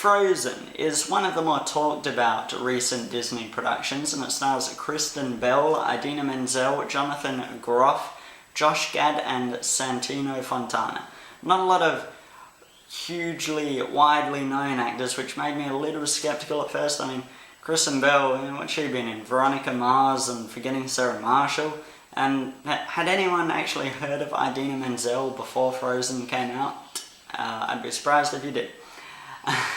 Frozen is one of the more talked about recent Disney productions, and it stars Kristen Bell, Idina Menzel, Jonathan Groff, Josh Gad and Santino Fontana. Not a lot of hugely widely known actors, which made me a little skeptical at first. I mean, Kristen Bell, what's she been in? Veronica Mars and Forgetting Sarah Marshall? And had anyone actually heard of Idina Menzel before Frozen came out? I'd be surprised if you did.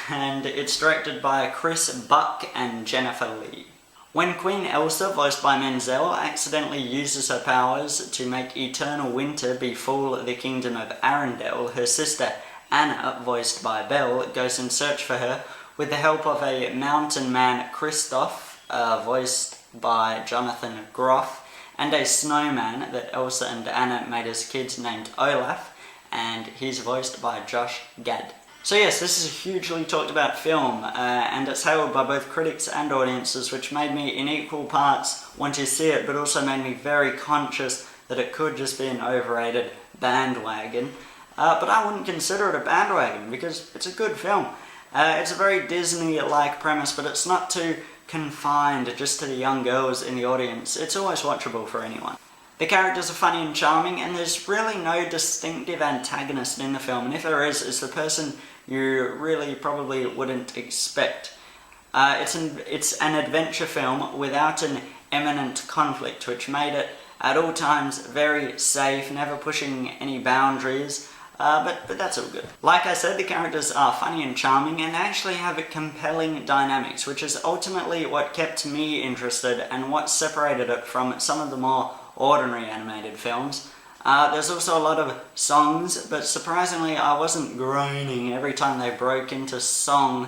And it's directed by Chris Buck and Jennifer Lee. When Queen Elsa, voiced by Menzel, accidentally uses her powers to make eternal winter befall the kingdom of Arendelle, her sister Anna, voiced by Belle, goes in search for her with the help of a mountain man, Kristoff, voiced by Jonathan Groff, and a snowman that Elsa and Anna made as kids named Olaf, and he's voiced by Josh Gad. So yes, this is a hugely talked about film, and it's hailed by both critics and audiences, which made me in equal parts want to see it, but also made me very conscious that it could just be an overrated bandwagon. But I wouldn't consider it a bandwagon, because it's a good film. It's a very Disney-like premise, but it's not too confined just to the young girls in the audience. It's always watchable for anyone. The characters are funny and charming, and there's really no distinctive antagonist in the film, and if there is, it's the person you really probably wouldn't expect. It's an adventure film without an imminent conflict, which made it at all times very safe, never pushing any boundaries, but that's all good. Like I said, the characters are funny and charming, and actually have compelling dynamics, which is ultimately what kept me interested and what separated it from some of the more ordinary animated films. There's also a lot of songs, but surprisingly I wasn't groaning every time they broke into song.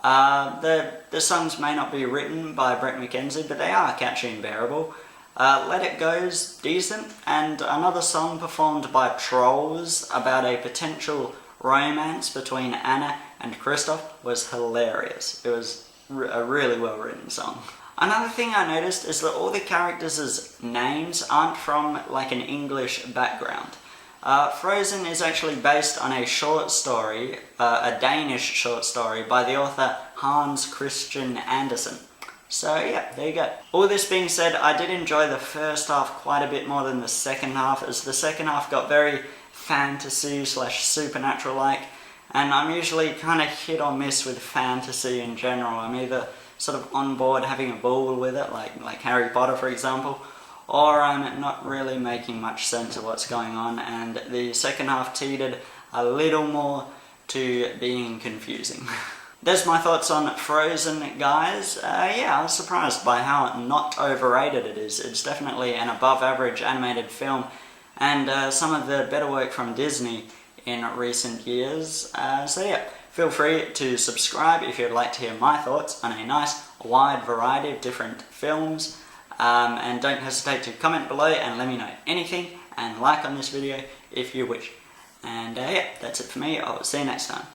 The songs may not be written by Brett McKenzie, but they are catchy and bearable. Let It Go's decent, and another song performed by Trolls about a potential romance between Anna and Kristoff was hilarious. It was a really well written song. Another thing I noticed is that all the characters' names aren't from like an English background. Frozen is actually based on a short story, a Danish short story, by the author Hans Christian Andersen. So yeah, there you go. All this being said, I did enjoy the first half quite a bit more than the second half, as the second half got very fantasy/supernatural-like, and I'm usually kind of hit or miss with fantasy in general. I'm either sort of on board having a ball with it, like Harry Potter for example, or I'm not really making much sense of what's going on, and the second half teetered a little more to being confusing. There's my thoughts on Frozen, guys. Yeah, I was surprised by how not overrated it is. It's definitely an above average animated film, and some of the better work from Disney in recent years. So yeah, feel free to subscribe if you'd like to hear my thoughts on a nice wide variety of different films, and don't hesitate to comment below and let me know anything, and like on this video if you wish. And yeah, that's it for me. I'll see you next time.